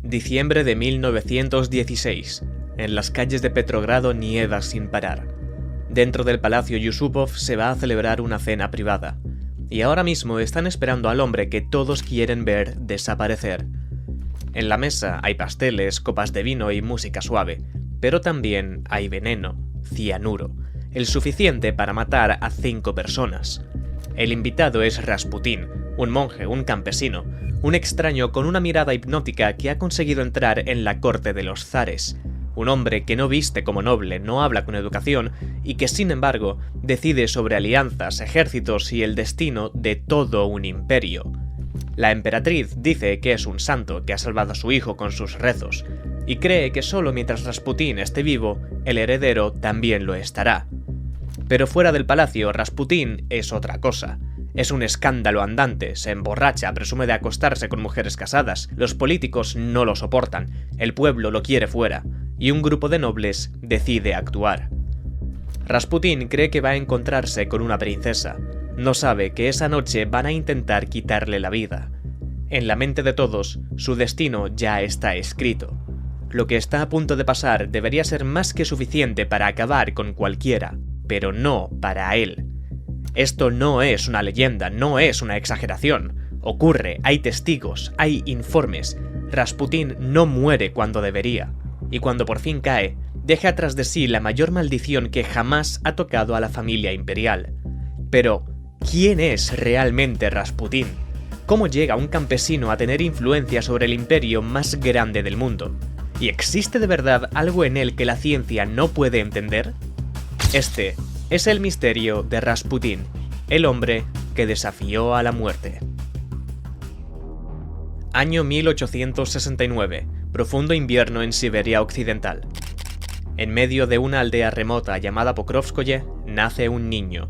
Diciembre de 1916. En las calles de Petrogrado nieva sin parar. Dentro del Palacio Yusupov se va a celebrar una cena privada. Y ahora mismo están esperando al hombre que todos quieren ver desaparecer. En la mesa hay pasteles, copas de vino y música suave. Pero también hay veneno, cianuro, el suficiente para matar a 5 personas. El invitado es Rasputín, un monje, un campesino, un extraño con una mirada hipnótica que ha conseguido entrar en la corte de los zares. Un hombre que no viste como noble, no habla con educación y que sin embargo decide sobre alianzas, ejércitos y el destino de todo un imperio. La emperatriz dice que es un santo que ha salvado a su hijo con sus rezos y cree que solo mientras Rasputín esté vivo, el heredero también lo estará. Pero fuera del palacio, Rasputín es otra cosa. Es un escándalo andante, se emborracha, presume de acostarse con mujeres casadas, los políticos no lo soportan, el pueblo lo quiere fuera, y un grupo de nobles decide actuar. Rasputín cree que va a encontrarse con una princesa, no sabe que esa noche van a intentar quitarle la vida. En la mente de todos, su destino ya está escrito. Lo que está a punto de pasar debería ser más que suficiente para acabar con cualquiera, pero no para él. Esto no es una leyenda, no es una exageración. Ocurre, hay testigos, hay informes. Rasputín no muere cuando debería. Y cuando por fin cae, deja atrás de sí la mayor maldición que jamás ha tocado a la familia imperial. Pero, ¿quién es realmente Rasputín? ¿Cómo llega un campesino a tener influencia sobre el imperio más grande del mundo? ¿Y existe de verdad algo en él que la ciencia no puede entender? Este es el misterio de Rasputín, el hombre que desafió a la muerte. Año 1869. Profundo invierno en Siberia Occidental. En medio de una aldea remota llamada Pokrovskoye, nace un niño.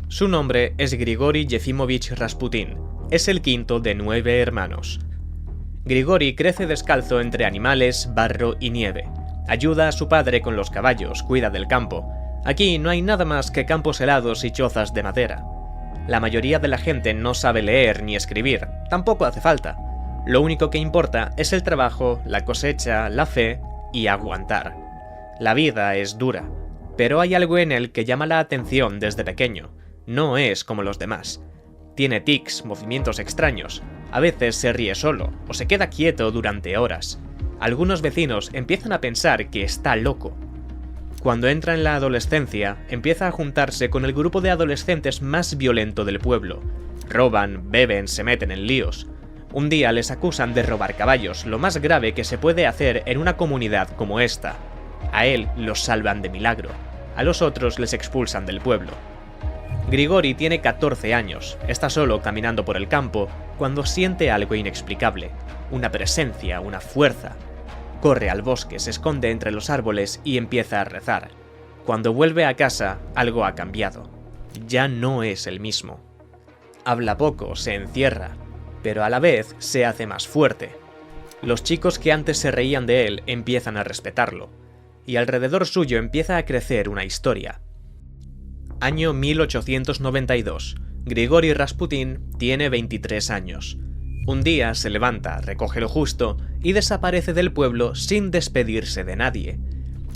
Su nombre es Grigori Yefimovich Rasputín. Es el quinto de 9 hermanos. Grigori crece descalzo entre animales, barro y nieve. Ayuda a su padre con los caballos, cuida del campo. Aquí no hay nada más que campos helados y chozas de madera. La mayoría de la gente no sabe leer ni escribir, tampoco hace falta. Lo único que importa es el trabajo, la cosecha, la fe y aguantar. La vida es dura, pero hay algo en él que llama la atención desde pequeño. No es como los demás. Tiene tics, movimientos extraños. A veces se ríe solo o se queda quieto durante horas. Algunos vecinos empiezan a pensar que está loco. Cuando entra en la adolescencia, empieza a juntarse con el grupo de adolescentes más violento del pueblo. Roban, beben, se meten en líos. Un día les acusan de robar caballos, lo más grave que se puede hacer en una comunidad como esta. A él los salvan de milagro, a los otros les expulsan del pueblo. Grigori tiene 14 años, está solo caminando por el campo cuando siente algo inexplicable, una presencia, una fuerza. Corre al bosque, se esconde entre los árboles y empieza a rezar. Cuando vuelve a casa, algo ha cambiado. Ya no es el mismo. Habla poco, se encierra, pero a la vez se hace más fuerte. Los chicos que antes se reían de él empiezan a respetarlo, y alrededor suyo empieza a crecer una historia. Año 1892. Grigori Rasputín tiene 23 años. Un día se levanta, recoge lo justo y desaparece del pueblo sin despedirse de nadie.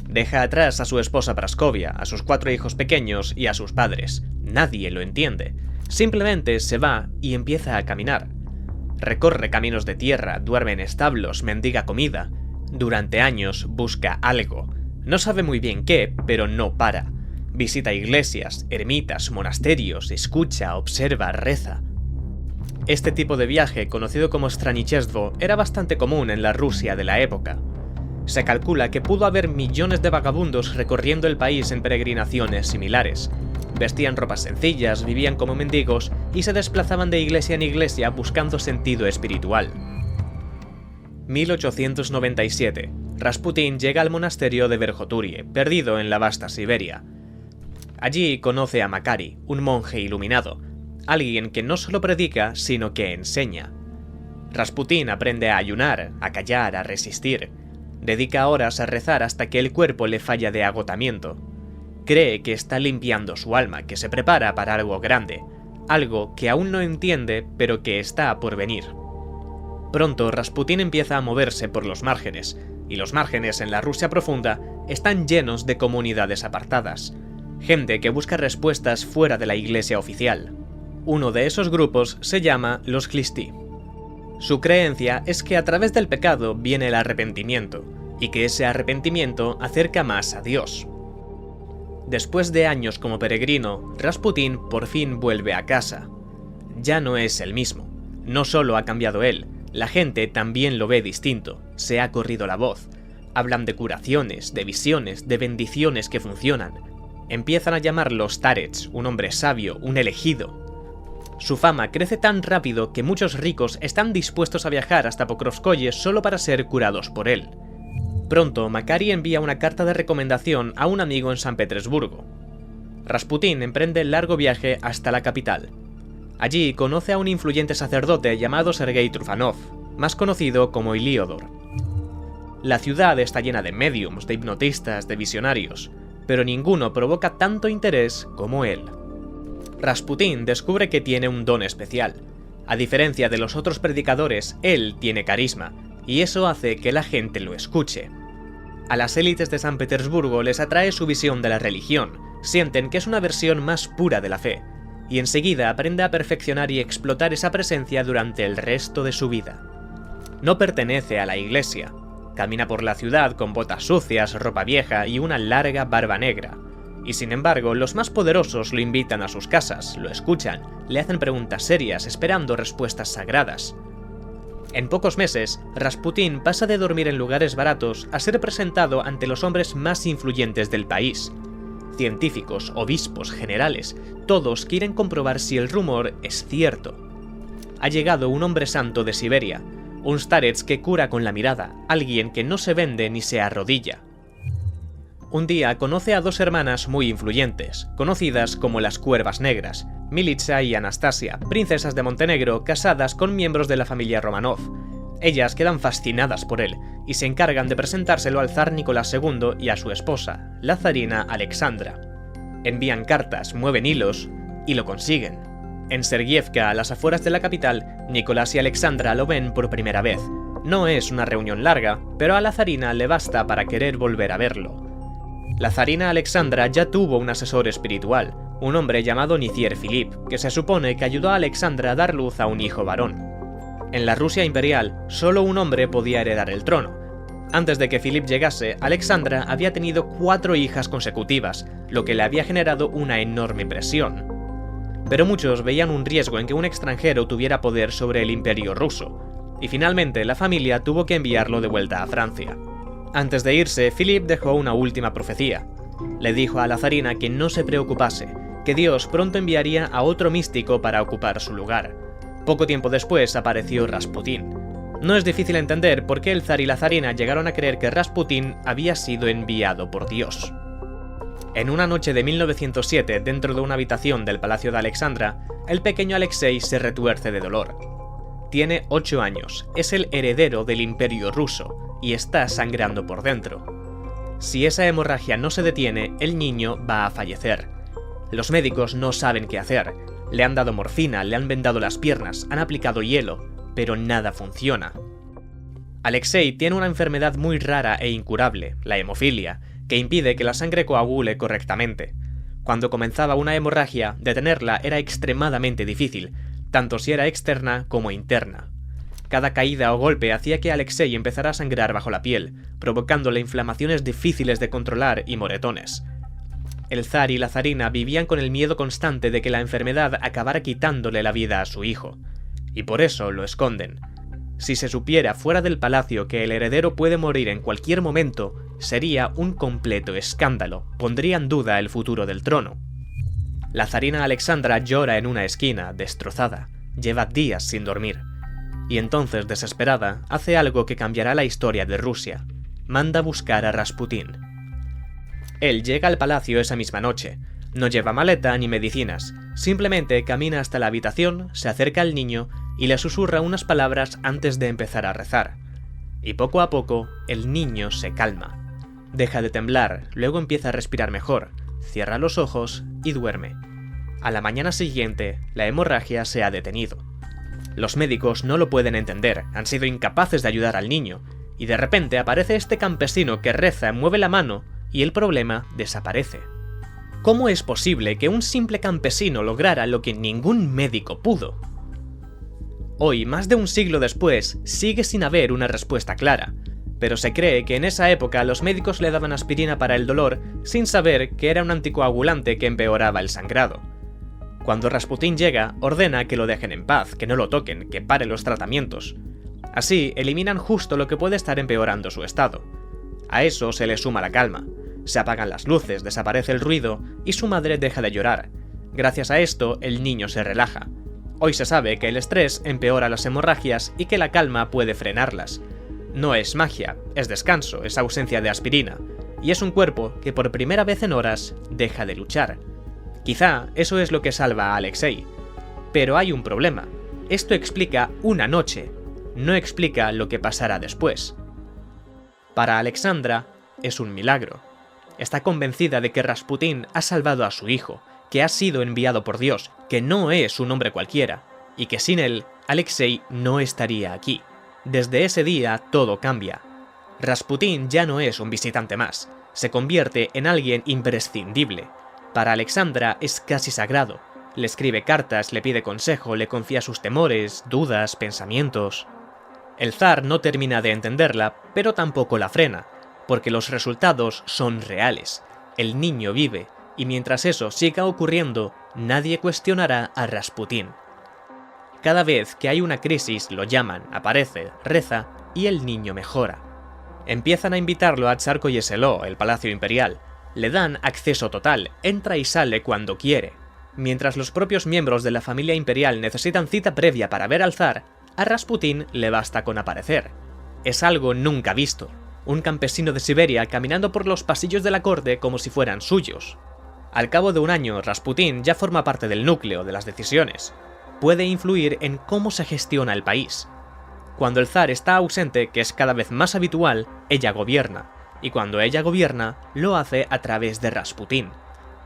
Deja atrás a su esposa Praskovia, a sus 4 hijos pequeños y a sus padres. Nadie lo entiende. Simplemente se va y empieza a caminar. Recorre caminos de tierra, duerme en establos, mendiga comida. Durante años busca algo. No sabe muy bien qué, pero no para. Visita iglesias, ermitas, monasterios, escucha, observa, reza. Este tipo de viaje, conocido como Stranichestvo, era bastante común en la Rusia de la época. Se calcula que pudo haber millones de vagabundos recorriendo el país en peregrinaciones similares. Vestían ropas sencillas, vivían como mendigos y se desplazaban de iglesia en iglesia buscando sentido espiritual. 1897. Rasputín llega al monasterio de Verjoturie, perdido en la vasta Siberia. Allí conoce a Makari, un monje iluminado, alguien que no solo predica, sino que enseña. Rasputín aprende a ayunar, a callar, a resistir. Dedica horas a rezar hasta que el cuerpo le falla de agotamiento. Cree que está limpiando su alma, que se prepara para algo grande, algo que aún no entiende, pero que está por venir. Pronto Rasputín empieza a moverse por los márgenes, y los márgenes en la Rusia profunda están llenos de comunidades apartadas, gente que busca respuestas fuera de la iglesia oficial. Uno de esos grupos se llama los Klistí. Su creencia es que a través del pecado viene el arrepentimiento, y que ese arrepentimiento acerca más a Dios. Después de años como peregrino, Rasputín por fin vuelve a casa. Ya no es el mismo. No solo ha cambiado él, la gente también lo ve distinto, se ha corrido la voz. Hablan de curaciones, de visiones, de bendiciones que funcionan. Empiezan a llamarlo starets, un hombre sabio, un elegido. Su fama crece tan rápido que muchos ricos están dispuestos a viajar hasta Pokrovskoye solo para ser curados por él. Pronto, Makari envía una carta de recomendación a un amigo en San Petersburgo. Rasputín emprende el largo viaje hasta la capital. Allí conoce a un influyente sacerdote llamado Sergei Trufanov, más conocido como Iliodor. La ciudad está llena de médiums, de hipnotistas, de visionarios, pero ninguno provoca tanto interés como él. Rasputín descubre que tiene un don especial. A diferencia de los otros predicadores, él tiene carisma, y eso hace que la gente lo escuche. A las élites de San Petersburgo les atrae su visión de la religión, sienten que es una versión más pura de la fe, y enseguida aprende a perfeccionar y explotar esa presencia durante el resto de su vida. No pertenece a la iglesia, camina por la ciudad con botas sucias, ropa vieja y una larga barba negra, y sin embargo los más poderosos lo invitan a sus casas, lo escuchan, le hacen preguntas serias esperando respuestas sagradas. En pocos meses, Rasputín pasa de dormir en lugares baratos a ser presentado ante los hombres más influyentes del país. Científicos, obispos, generales, todos quieren comprobar si el rumor es cierto. Ha llegado un hombre santo de Siberia, un starets que cura con la mirada, alguien que no se vende ni se arrodilla. Un día conoce a dos hermanas muy influyentes, conocidas como las Cuervas Negras, Militsa y Anastasia, princesas de Montenegro casadas con miembros de la familia Romanov. Ellas quedan fascinadas por él y se encargan de presentárselo al zar Nicolás II y a su esposa, la zarina Alexandra. Envían cartas, mueven hilos y lo consiguen. En Sergievka, a las afueras de la capital, Nicolás y Alexandra lo ven por primera vez. No es una reunión larga, pero a la zarina le basta para querer volver a verlo. La zarina Alexandra ya tuvo un asesor espiritual, un hombre llamado Nizier Filip, que se supone que ayudó a Alexandra a dar luz a un hijo varón. En la Rusia imperial, solo un hombre podía heredar el trono. Antes de que Filip llegase, Alexandra había tenido 4 hijas consecutivas, lo que le había generado una enorme presión. Pero muchos veían un riesgo en que un extranjero tuviera poder sobre el imperio ruso, y finalmente la familia tuvo que enviarlo de vuelta a Francia. Antes de irse, Filip dejó una última profecía. Le dijo a la zarina que no se preocupase, que Dios pronto enviaría a otro místico para ocupar su lugar. Poco tiempo después apareció Rasputín. No es difícil entender por qué el zar y la zarina llegaron a creer que Rasputín había sido enviado por Dios. En una noche de 1907, dentro de una habitación del Palacio de Alexandra, el pequeño Alexei se retuerce de dolor. Tiene 8 años, es el heredero del Imperio ruso, y está sangrando por dentro. Si esa hemorragia no se detiene, el niño va a fallecer. Los médicos no saben qué hacer. Le han dado morfina, le han vendado las piernas, han aplicado hielo, pero nada funciona. Alexei tiene una enfermedad muy rara e incurable, la hemofilia, que impide que la sangre coagule correctamente. Cuando comenzaba una hemorragia, detenerla era extremadamente difícil, tanto si era externa como interna. Cada caída o golpe hacía que Alexei empezara a sangrar bajo la piel, provocándole inflamaciones difíciles de controlar y moretones. El zar y la zarina vivían con el miedo constante de que la enfermedad acabara quitándole la vida a su hijo, y por eso lo esconden. Si se supiera fuera del palacio que el heredero puede morir en cualquier momento, sería un completo escándalo, pondría en duda el futuro del trono. La zarina Alexandra llora en una esquina, destrozada, lleva días sin dormir. Y entonces, desesperada, hace algo que cambiará la historia de Rusia. Manda buscar a Rasputín. Él llega al palacio esa misma noche. No lleva maleta ni medicinas, simplemente camina hasta la habitación, se acerca al niño y le susurra unas palabras antes de empezar a rezar. Y poco a poco, el niño se calma. Deja de temblar, luego empieza a respirar mejor, cierra los ojos y duerme. A la mañana siguiente, la hemorragia se ha detenido. Los médicos no lo pueden entender, han sido incapaces de ayudar al niño, y de repente aparece este campesino que reza, mueve la mano, y el problema desaparece. ¿Cómo es posible que un simple campesino lograra lo que ningún médico pudo? Hoy, más de un siglo después, sigue sin haber una respuesta clara, pero se cree que en esa época los médicos le daban aspirina para el dolor sin saber que era un anticoagulante que empeoraba el sangrado. Cuando Rasputín llega, ordena que lo dejen en paz, que no lo toquen, que pare los tratamientos. Así, eliminan justo lo que puede estar empeorando su estado. A eso se le suma la calma. Se apagan las luces, desaparece el ruido y su madre deja de llorar. Gracias a esto, el niño se relaja. Hoy se sabe que el estrés empeora las hemorragias y que la calma puede frenarlas. No es magia, es descanso, es ausencia de aspirina, y es un cuerpo que por primera vez en horas deja de luchar. Quizá eso es lo que salva a Alexei. Pero hay un problema. Esto explica una noche, no explica lo que pasará después. Para Alexandra es un milagro. Está convencida de que Rasputín ha salvado a su hijo, que ha sido enviado por Dios, que no es un hombre cualquiera, y que sin él, Alexei no estaría aquí. Desde ese día todo cambia. Rasputín ya no es un visitante más, se convierte en alguien imprescindible. Para Alexandra es casi sagrado. Le escribe cartas, le pide consejo, le confía sus temores, dudas, pensamientos. El zar no termina de entenderla, pero tampoco la frena, porque los resultados son reales. El niño vive, y mientras eso siga ocurriendo, nadie cuestionará a Rasputín. Cada vez que hay una crisis lo llaman, aparece, reza y el niño mejora. Empiezan a invitarlo a Tsarskoye-Seló, el palacio imperial. Le dan acceso total, entra y sale cuando quiere. Mientras los propios miembros de la familia imperial necesitan cita previa para ver al zar, a Rasputín le basta con aparecer. Es algo nunca visto. Un campesino de Siberia caminando por los pasillos de la corte como si fueran suyos. Al cabo de un año, Rasputín ya forma parte del núcleo de las decisiones. Puede influir en cómo se gestiona el país. Cuando el zar está ausente, que es cada vez más habitual, ella gobierna. Y cuando ella gobierna, lo hace a través de Rasputín.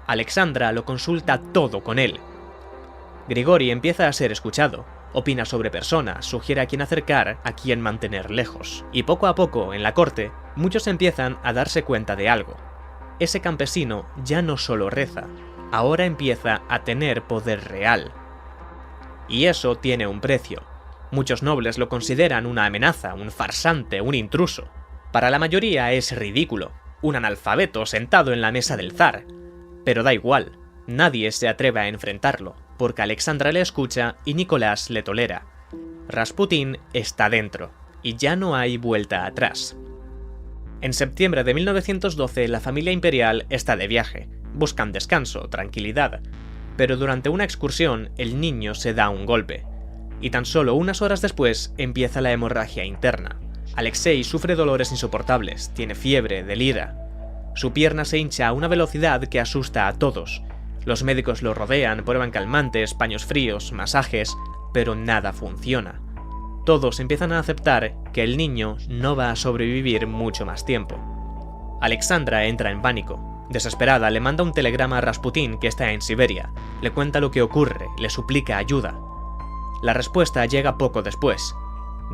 Alexandra lo consulta todo con él. Grigori empieza a ser escuchado, opina sobre personas, sugiere a quién acercar, a quién mantener lejos. Y poco a poco, en la corte, muchos empiezan a darse cuenta de algo. Ese campesino ya no solo reza, ahora empieza a tener poder real. Y eso tiene un precio. Muchos nobles lo consideran una amenaza, un farsante, un intruso. Para la mayoría es ridículo, un analfabeto sentado en la mesa del zar. Pero da igual, nadie se atreve a enfrentarlo, porque Alexandra le escucha y Nicolás le tolera. Rasputín está dentro, y ya no hay vuelta atrás. En septiembre de 1912 la familia imperial está de viaje, buscan descanso, tranquilidad, pero durante una excursión el niño se da un golpe, y tan solo unas horas después empieza la hemorragia interna. Alexei sufre dolores insoportables, tiene fiebre, delira. Su pierna se hincha a una velocidad que asusta a todos. Los médicos lo rodean, prueban calmantes, paños fríos, masajes, pero nada funciona. Todos empiezan a aceptar que el niño no va a sobrevivir mucho más tiempo. Alexandra entra en pánico. Desesperada, le manda un telegrama a Rasputín, que está en Siberia. Le cuenta lo que ocurre, le suplica ayuda. La respuesta llega poco después.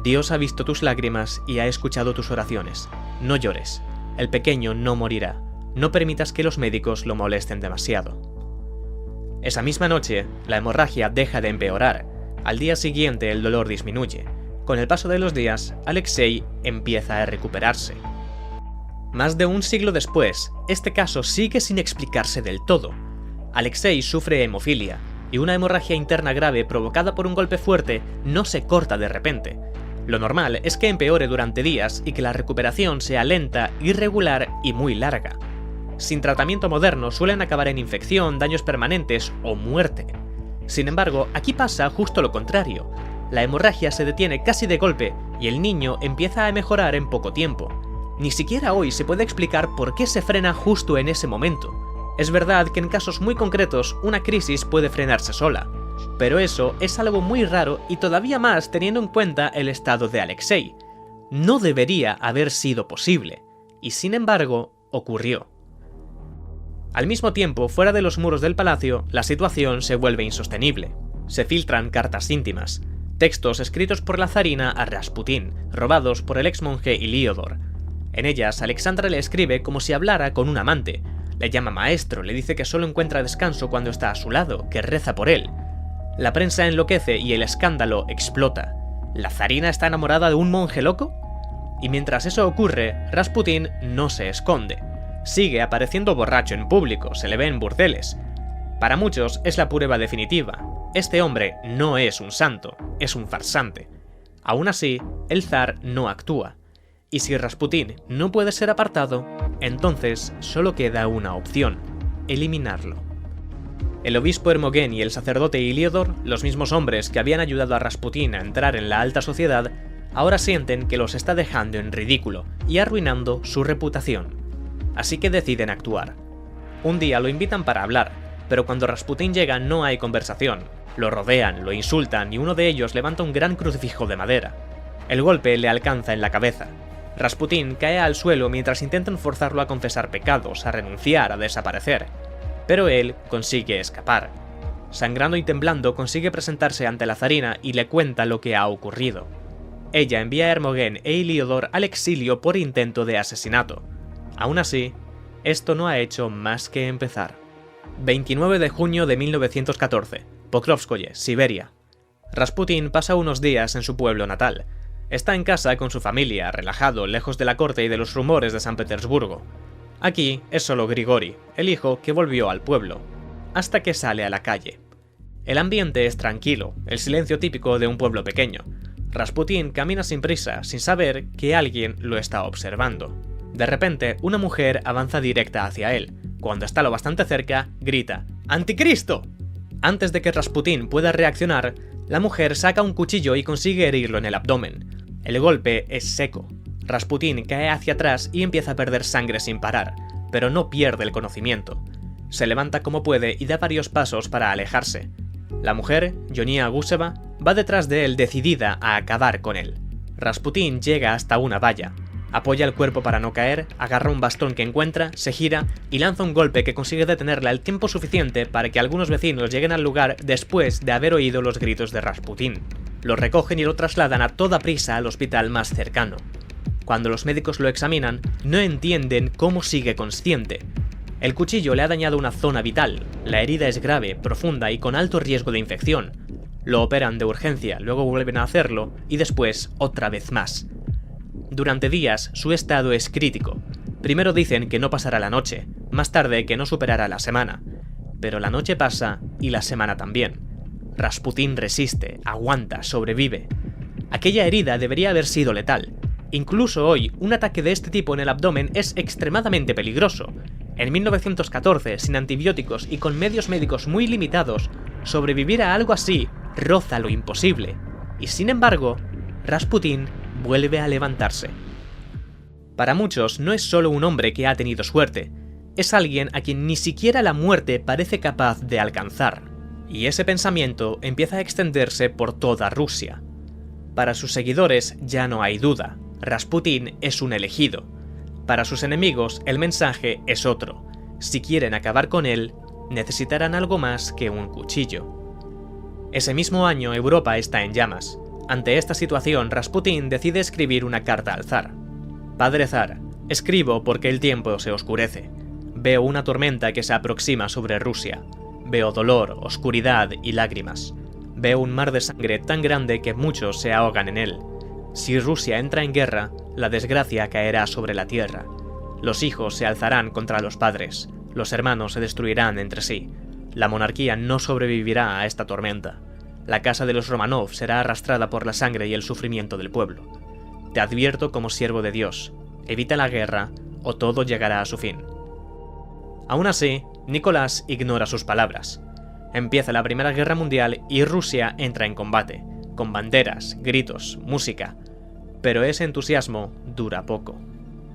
Dios ha visto tus lágrimas y ha escuchado tus oraciones. No llores. El pequeño no morirá. No permitas que los médicos lo molesten demasiado. Esa misma noche, la hemorragia deja de empeorar. Al día siguiente el dolor disminuye. Con el paso de los días, Alexei empieza a recuperarse. Más de un siglo después, este caso sigue sin explicarse del todo. Alexei sufre hemofilia, y una hemorragia interna grave provocada por un golpe fuerte no se corta de repente. Lo normal es que empeore durante días y que la recuperación sea lenta, irregular y muy larga. Sin tratamiento moderno suelen acabar en infección, daños permanentes o muerte. Sin embargo, aquí pasa justo lo contrario. La hemorragia se detiene casi de golpe y el niño empieza a mejorar en poco tiempo. Ni siquiera hoy se puede explicar por qué se frena justo en ese momento. Es verdad que en casos muy concretos una crisis puede frenarse sola, pero eso es algo muy raro y todavía más teniendo en cuenta el estado de Alexei. No debería haber sido posible, y sin embargo, ocurrió. Al mismo tiempo, fuera de los muros del palacio, la situación se vuelve insostenible. Se filtran cartas íntimas. textos escritos por la zarina a Rasputín, robados por el ex monje Heliodor. En ellas, Alexandra le escribe como si hablara con un amante. Le llama maestro, le dice que solo encuentra descanso cuando está a su lado, que reza por él. La prensa enloquece y el escándalo explota. ¿La zarina está enamorada de un monje loco? Y mientras eso ocurre, Rasputín no se esconde. Sigue apareciendo borracho en público, se le ve en burdeles. Para muchos es la prueba definitiva. Este hombre no es un santo, es un farsante. Aún así, el zar no actúa. Y si Rasputín no puede ser apartado, entonces solo queda una opción: eliminarlo. El obispo Hermogén y el sacerdote Heliodor, los mismos hombres que habían ayudado a Rasputín a entrar en la alta sociedad, ahora sienten que los está dejando en ridículo y arruinando su reputación. Así que deciden actuar. Un día lo invitan para hablar, pero cuando Rasputín llega no hay conversación. Lo rodean, lo insultan y uno de ellos levanta un gran crucifijo de madera. El golpe le alcanza en la cabeza. Rasputín cae al suelo mientras intentan forzarlo a confesar pecados, a renunciar, a desaparecer. Pero él consigue escapar. Sangrando y temblando consigue presentarse ante la zarina y le cuenta lo que ha ocurrido. Ella envía a Hermogén e Heliodor al exilio por intento de asesinato. Aún así, esto no ha hecho más que empezar. 29 de junio de 1914, Pokrovskoye, Siberia. Rasputín pasa unos días en su pueblo natal. Está en casa con su familia, relajado, lejos de la corte y de los rumores de San Petersburgo. Aquí es solo Grigori, el hijo que volvió al pueblo, hasta que sale a la calle. El ambiente es tranquilo, el silencio típico de un pueblo pequeño. Rasputín camina sin prisa, sin saber que alguien lo está observando. De repente, una mujer avanza directa hacia él. Cuando está lo bastante cerca, grita: ¡Anticristo! Antes de que Rasputín pueda reaccionar, la mujer saca un cuchillo y consigue herirlo en el abdomen. El golpe es seco. Rasputín cae hacia atrás y empieza a perder sangre sin parar, pero no pierde el conocimiento. Se levanta como puede y da varios pasos para alejarse. La mujer, Yonia Guseva, va detrás de él decidida a acabar con él. Rasputín llega hasta una valla. Apoya el cuerpo para no caer, agarra un bastón que encuentra, se gira y lanza un golpe que consigue detenerla el tiempo suficiente para que algunos vecinos lleguen al lugar después de haber oído los gritos de Rasputín. Lo recogen y lo trasladan a toda prisa al hospital más cercano. Cuando los médicos lo examinan, no entienden cómo sigue consciente. El cuchillo le ha dañado una zona vital, la herida es grave, profunda y con alto riesgo de infección. Lo operan de urgencia, luego vuelven a hacerlo y después otra vez más. Durante días su estado es crítico. Primero dicen que no pasará la noche, más tarde que no superará la semana. Pero la noche pasa y la semana también. Rasputín resiste, aguanta, sobrevive. Aquella herida debería haber sido letal. Incluso hoy, un ataque de este tipo en el abdomen es extremadamente peligroso. En 1914, sin antibióticos y con medios médicos muy limitados, sobrevivir a algo así roza lo imposible. Y sin embargo, Rasputín vuelve a levantarse. Para muchos no es solo un hombre que ha tenido suerte, es alguien a quien ni siquiera la muerte parece capaz de alcanzar. Y ese pensamiento empieza a extenderse por toda Rusia. Para sus seguidores ya no hay duda, Rasputín es un elegido. Para sus enemigos el mensaje es otro: si quieren acabar con él, necesitarán algo más que un cuchillo. Ese mismo año Europa está en llamas. Ante esta situación, Rasputín decide escribir una carta al zar. Padre zar, escribo porque el tiempo se oscurece. Veo una tormenta que se aproxima sobre Rusia. Veo dolor, oscuridad y lágrimas. Veo un mar de sangre tan grande que muchos se ahogan en él. Si Rusia entra en guerra, la desgracia caerá sobre la tierra. Los hijos se alzarán contra los padres. Los hermanos se destruirán entre sí. La monarquía no sobrevivirá a esta tormenta. La casa de los Romanov será arrastrada por la sangre y el sufrimiento del pueblo. Te advierto como siervo de Dios, evita la guerra o todo llegará a su fin. Aún así, Nicolás ignora sus palabras. Empieza la Primera Guerra Mundial y Rusia entra en combate, con banderas, gritos, música. Pero ese entusiasmo dura poco.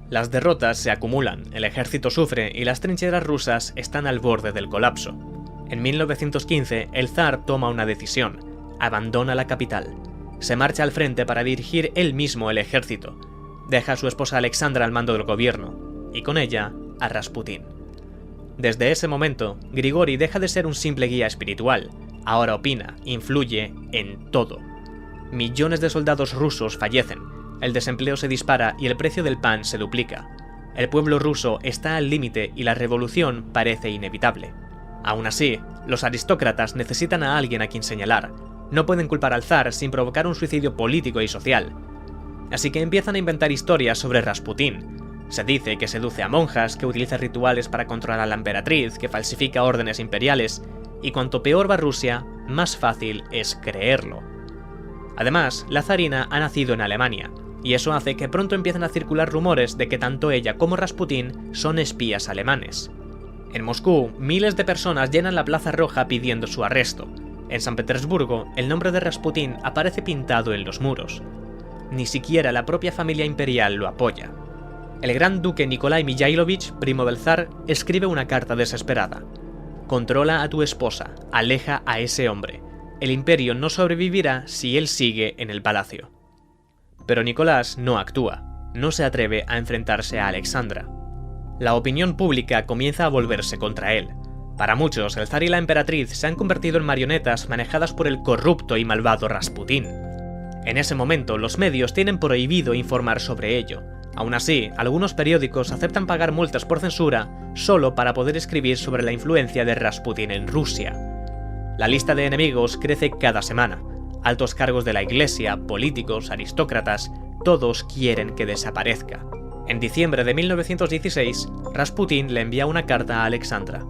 Las derrotas se acumulan, el ejército sufre y las trincheras rusas están al borde del colapso. En 1915, el zar toma una decisión: abandona la capital. Se marcha al frente para dirigir él mismo el ejército. Deja a su esposa Alexandra al mando del gobierno, y con ella a Rasputín. Desde ese momento, Grigori deja de ser un simple guía espiritual. Ahora opina, influye en todo. millones de soldados rusos fallecen, el desempleo se dispara y el precio del pan se duplica. El pueblo ruso está al límite y la revolución parece inevitable. Aún así, los aristócratas necesitan a alguien a quien señalar. No pueden culpar al zar sin provocar un suicidio político y social. Así que empiezan a inventar historias sobre Rasputín. Se dice que seduce a monjas, que utiliza rituales para controlar a la emperatriz, que falsifica órdenes imperiales, y cuanto peor va Rusia, más fácil es creerlo. Además, la zarina ha nacido en Alemania, y eso hace que pronto empiecen a circular rumores de que tanto ella como Rasputín son espías alemanes. En Moscú, miles de personas llenan la Plaza Roja pidiendo su arresto. En San Petersburgo, el nombre de Rasputín aparece pintado en los muros. Ni siquiera la propia familia imperial lo apoya. El gran duque Nikolai Mikhailovich, primo del zar, escribe una carta desesperada. Controla a tu esposa, aleja a ese hombre. El imperio no sobrevivirá si él sigue en el palacio. Pero Nicolás no actúa, no se atreve a enfrentarse a Alexandra. La opinión pública comienza a volverse contra él. Para muchos, el zar y la emperatriz se han convertido en marionetas manejadas por el corrupto y malvado Rasputín. En ese momento, los medios tienen prohibido informar sobre ello. Aún así, algunos periódicos aceptan pagar multas por censura solo para poder escribir sobre la influencia de Rasputín en Rusia. La lista de enemigos crece cada semana. Altos cargos de la iglesia, políticos, aristócratas, todos quieren que desaparezca. En diciembre de 1916, Rasputín le envía una carta a Alexandra.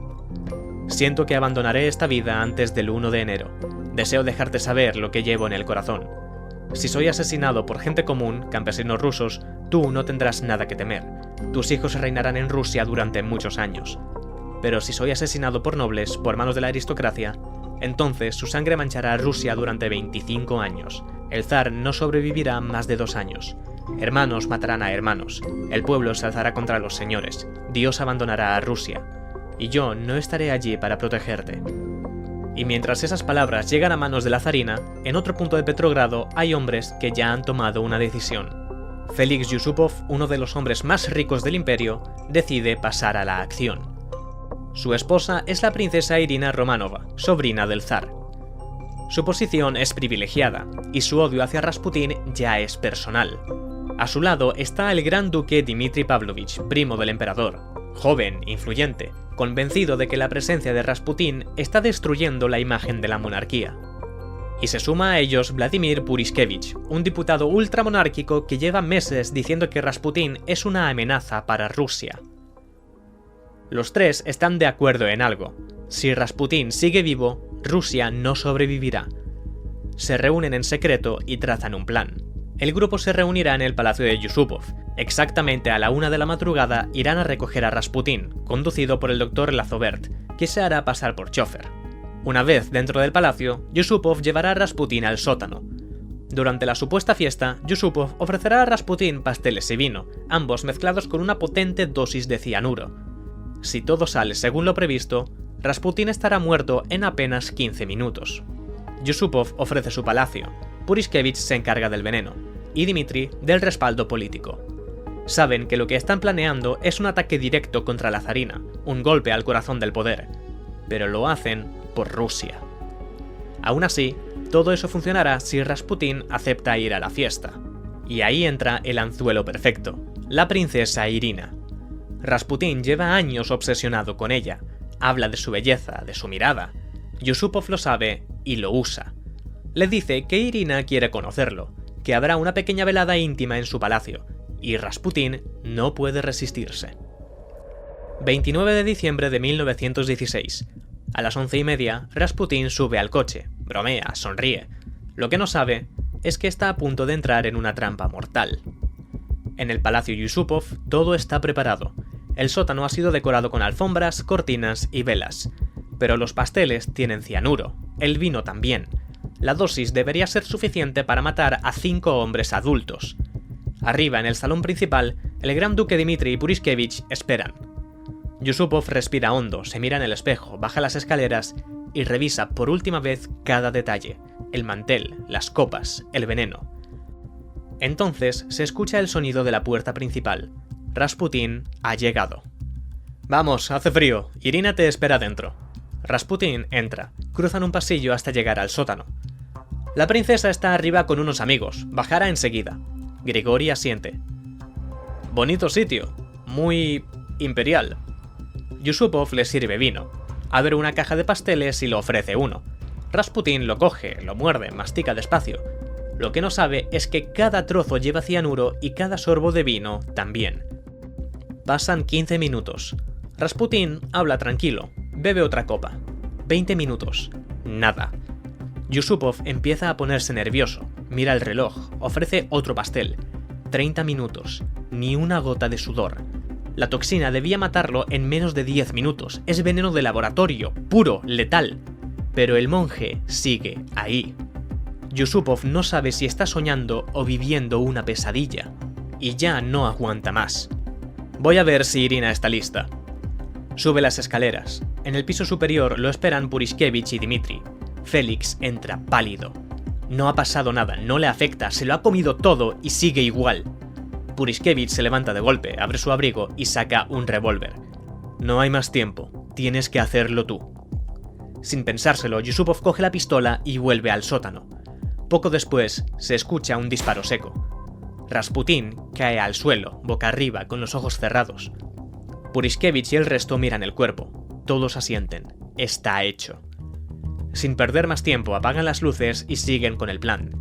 Siento que abandonaré esta vida antes del 1 de enero. Deseo dejarte saber lo que llevo en el corazón. Si soy asesinado por gente común, campesinos rusos, tú no tendrás nada que temer. Tus hijos reinarán en Rusia durante muchos años. Pero si soy asesinado por nobles, por manos de la aristocracia, entonces su sangre manchará a Rusia durante 25 años. El zar no sobrevivirá más de 2 años. Hermanos matarán a hermanos. El pueblo se alzará contra los señores. Dios abandonará a Rusia. Y yo no estaré allí para protegerte. Y mientras esas palabras llegan a manos de la zarina, en otro punto de Petrogrado hay hombres que ya han tomado una decisión. Félix Yusupov, uno de los hombres más ricos del imperio, decide pasar a la acción. Su esposa es la princesa Irina Romanova, sobrina del zar. Su posición es privilegiada, y su odio hacia Rasputín ya es personal. A su lado está el gran duque Dmitri Pavlovich, primo del emperador, joven, influyente, convencido de que la presencia de Rasputín está destruyendo la imagen de la monarquía. Y se suma a ellos Vladimir Puriskevich, un diputado ultramonárquico que lleva meses diciendo que Rasputín es una amenaza para Rusia. Los tres están de acuerdo en algo. Si Rasputín sigue vivo, Rusia no sobrevivirá. Se reúnen en secreto y trazan un plan. El grupo se reunirá en el palacio de Yusupov. Exactamente a la 1 de la madrugada irán a recoger a Rasputín, conducido por el doctor Lazobert, que se hará pasar por chofer. Una vez dentro del palacio, Yusupov llevará a Rasputín al sótano. Durante la supuesta fiesta, Yusupov ofrecerá a Rasputín pasteles y vino, ambos mezclados con una potente dosis de cianuro. Si todo sale según lo previsto, Rasputín estará muerto en apenas 15 minutos. Yusupov ofrece su palacio, Puriskevich se encarga del veneno, y Dmitri del respaldo político. Saben que lo que están planeando es un ataque directo contra la zarina, un golpe al corazón del poder, pero lo hacen por Rusia. Aún así, todo eso funcionará si Rasputín acepta ir a la fiesta. Y ahí entra el anzuelo perfecto, la princesa Irina. Rasputín lleva años obsesionado con ella, habla de su belleza, de su mirada. Yusupov lo sabe y lo usa. Le dice que Irina quiere conocerlo, que habrá una pequeña velada íntima en su palacio, y Rasputín no puede resistirse. 29 de diciembre de 1916. A las 11:30, Rasputín sube al coche, bromea, sonríe. Lo que no sabe es que está a punto de entrar en una trampa mortal. En el palacio Yusupov todo está preparado. El sótano ha sido decorado con alfombras, cortinas y velas. Pero los pasteles tienen cianuro, el vino también. La dosis debería ser suficiente para matar a 5 hombres adultos. Arriba, en el salón principal, el gran duque Dmitri y Puriskevich esperan. Yusupov respira hondo, se mira en el espejo, baja las escaleras y revisa por última vez cada detalle: el mantel, las copas, el veneno. Entonces se escucha el sonido de la puerta principal. Rasputín ha llegado. «Vamos, hace frío. Irina te espera dentro». Rasputín entra. Cruzan un pasillo hasta llegar al sótano. La princesa está arriba con unos amigos, bajará enseguida. Grigori asiente. Bonito sitio, muy imperial. Yusupov le sirve vino, abre una caja de pasteles y le ofrece uno. Rasputín lo coge, lo muerde, mastica despacio. Lo que no sabe es que cada trozo lleva cianuro y cada sorbo de vino también. Pasan 15 minutos. Rasputín habla tranquilo, bebe otra copa. 20 minutos. Nada. Yusupov empieza a ponerse nervioso, mira el reloj, ofrece otro pastel. 30 minutos. Ni una gota de sudor. La toxina debía matarlo en menos de 10 minutos. Es veneno de laboratorio, puro, letal. Pero el monje sigue ahí. Yusupov no sabe si está soñando o viviendo una pesadilla. Y ya no aguanta más. Voy a ver si Irina está lista. Sube las escaleras. En el piso superior lo esperan Puriskevich y Dmitri. Félix entra pálido. No ha pasado nada, no le afecta, se lo ha comido todo y sigue igual. Puriskevich se levanta de golpe, abre su abrigo y saca un revólver. No hay más tiempo, tienes que hacerlo tú. Sin pensárselo, Yusupov coge la pistola y vuelve al sótano. Poco después, se escucha un disparo seco. Rasputín cae al suelo, boca arriba, con los ojos cerrados. Puriskevich y el resto miran el cuerpo. Todos asienten. Está hecho. Sin perder más tiempo, apagan las luces y siguen con el plan.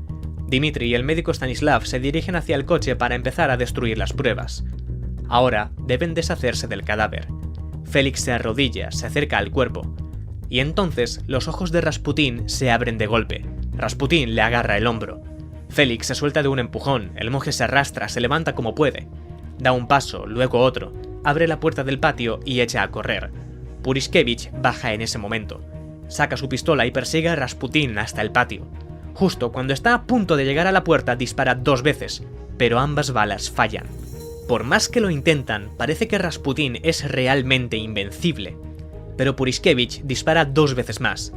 Dmitri y el médico Stanislav se dirigen hacia el coche para empezar a destruir las pruebas. Ahora deben deshacerse del cadáver. Félix se arrodilla, se acerca al cuerpo. Y entonces los ojos de Rasputín se abren de golpe. Rasputín le agarra el hombro. Félix se suelta de un empujón, el monje se arrastra, se levanta como puede. Da un paso, luego otro, abre la puerta del patio y echa a correr. Puriskevich baja en ese momento. Saca su pistola y persigue a Rasputín hasta el patio. Justo cuando está a punto de llegar a la puerta dispara 2 veces, pero ambas balas fallan. Por más que lo intentan, parece que Rasputín es realmente invencible. Pero Puriskevich dispara 2 veces más.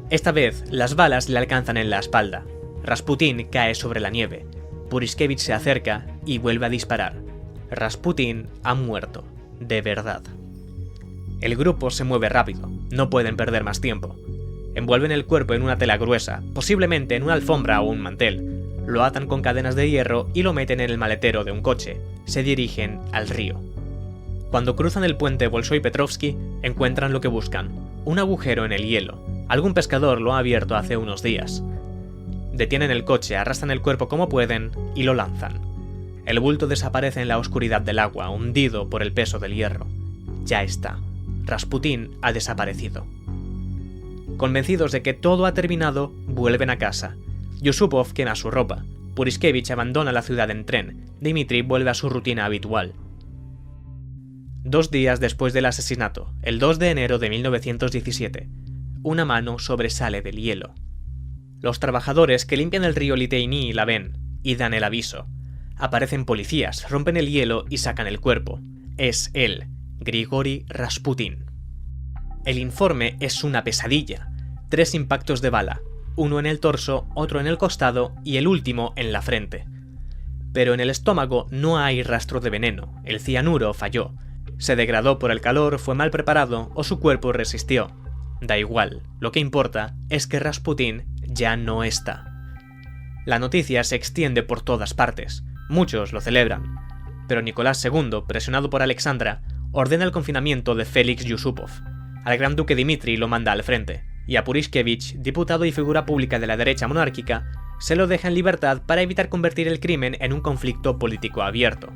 Esta vez, las balas le alcanzan en la espalda. Rasputín cae sobre la nieve. Puriskevich se acerca y vuelve a disparar. Rasputín ha muerto, de verdad. El grupo se mueve rápido, no pueden perder más tiempo. Envuelven el cuerpo en una tela gruesa, posiblemente en una alfombra o un mantel. Lo atan con cadenas de hierro y lo meten en el maletero de un coche. Se dirigen al río. Cuando cruzan el puente Bolshoi-Petrovsky, encuentran lo que buscan: un agujero en el hielo. Algún pescador lo ha abierto hace unos días. Detienen el coche, arrastran el cuerpo como pueden y lo lanzan. El bulto desaparece en la oscuridad del agua, hundido por el peso del hierro. Ya está. Rasputín ha desaparecido. Convencidos de que todo ha terminado, vuelven a casa. Yusupov quema su ropa. Puriskevich abandona la ciudad en tren. Dmitri vuelve a su rutina habitual. 2 días después del asesinato, el 2 de enero de 1917, una mano sobresale del hielo. Los trabajadores que limpian el río Liteini la ven y dan el aviso. Aparecen policías, rompen el hielo y sacan el cuerpo. Es él, Grigori Rasputín. El informe es una pesadilla. 3 impactos de bala, uno en el torso, otro en el costado y el último en la frente. Pero en el estómago no hay rastro de veneno, el cianuro falló. Se degradó por el calor, fue mal preparado o su cuerpo resistió. Da igual, lo que importa es que Rasputín ya no está. La noticia se extiende por todas partes, muchos lo celebran. Pero Nicolás II, presionado por Alexandra, ordena el confinamiento de Félix Yusupov. Al gran duque Dmitri lo manda al frente, y a Puriskevich, diputado y figura pública de la derecha monárquica, se lo deja en libertad para evitar convertir el crimen en un conflicto político abierto.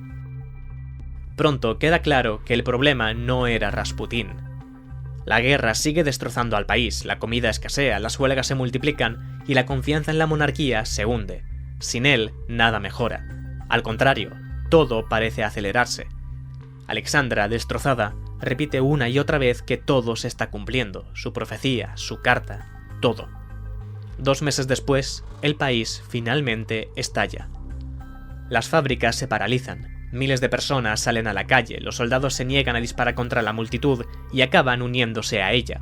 Pronto queda claro que el problema no era Rasputín. La guerra sigue destrozando al país, la comida escasea, las huelgas se multiplican y la confianza en la monarquía se hunde. Sin él, nada mejora. Al contrario, todo parece acelerarse. Alexandra, destrozada, repite una y otra vez que todo se está cumpliendo, su profecía, su carta, todo. 2 meses después, el país finalmente estalla. Las fábricas se paralizan, miles de personas salen a la calle, los soldados se niegan a disparar contra la multitud y acaban uniéndose a ella.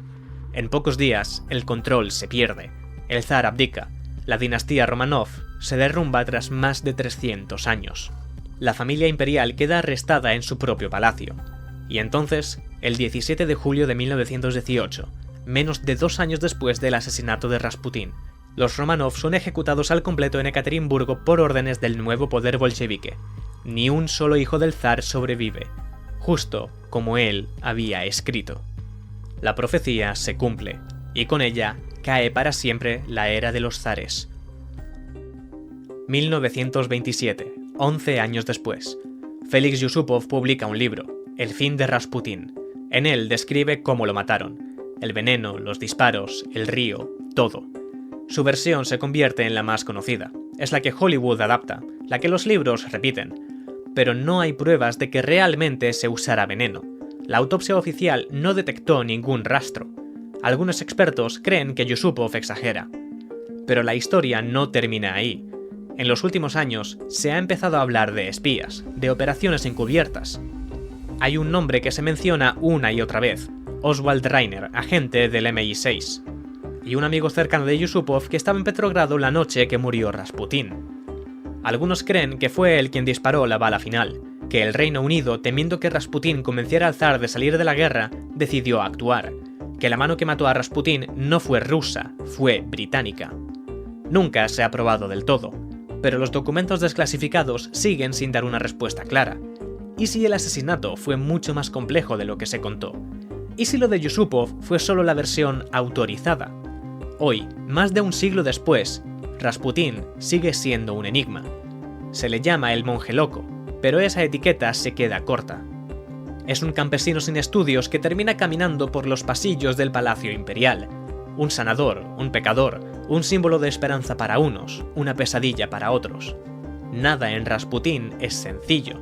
En pocos días, el control se pierde, el zar abdica, la dinastía Romanov se derrumba tras más de 300 años. La familia imperial queda arrestada en su propio palacio. Y entonces, el 17 de julio de 1918, menos de 2 años después del asesinato de Rasputín, Los Romanov son ejecutados al completo en Ekaterimburgo por órdenes del nuevo poder bolchevique. Ni un solo hijo del zar sobrevive, justo como él había escrito. La profecía se cumple, y con ella cae para siempre la era de los zares. 1927, 11 años después. Félix Yusupov publica un libro, El fin de Rasputín. En él describe cómo lo mataron. El veneno, los disparos, el río, todo. Su versión se convierte en la más conocida. Es la que Hollywood adapta, la que los libros repiten. Pero no hay pruebas de que realmente se usara veneno. La autopsia oficial no detectó ningún rastro. Algunos expertos creen que Yusupov exagera. Pero la historia no termina ahí. En los últimos años se ha empezado a hablar de espías, de operaciones encubiertas. Hay un nombre que se menciona una y otra vez, Oswald Reiner, agente del MI6, y un amigo cercano de Yusupov que estaba en Petrogrado la noche que murió Rasputín. Algunos creen que fue él quien disparó la bala final, que el Reino Unido, temiendo que Rasputín convenciera al zar de salir de la guerra, decidió actuar, que la mano que mató a Rasputín no fue rusa, fue británica. Nunca se ha probado del todo, pero los documentos desclasificados siguen sin dar una respuesta clara. ¿Y si el asesinato fue mucho más complejo de lo que se contó? ¿Y si lo de Yusupov fue solo la versión autorizada? Hoy, más de un siglo después, Rasputín sigue siendo un enigma. Se le llama el monje loco, pero esa etiqueta se queda corta. Es un campesino sin estudios que termina caminando por los pasillos del Palacio Imperial. Un sanador, un pecador, un símbolo de esperanza para unos, una pesadilla para otros. Nada en Rasputín es sencillo.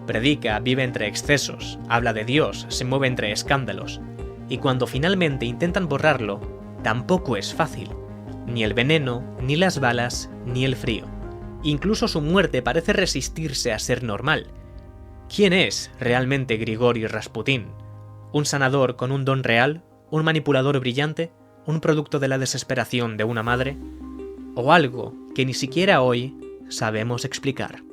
Predica, vive entre excesos, habla de Dios, se mueve entre escándalos. Y cuando finalmente intentan borrarlo, tampoco es fácil. Ni el veneno, ni las balas, ni el frío. Incluso su muerte parece resistirse a ser normal. ¿Quién es realmente Grigori Rasputín? ¿Un sanador con un don real? ¿Un manipulador brillante? ¿Un producto de la desesperación de una madre? ¿O algo que ni siquiera hoy sabemos explicar?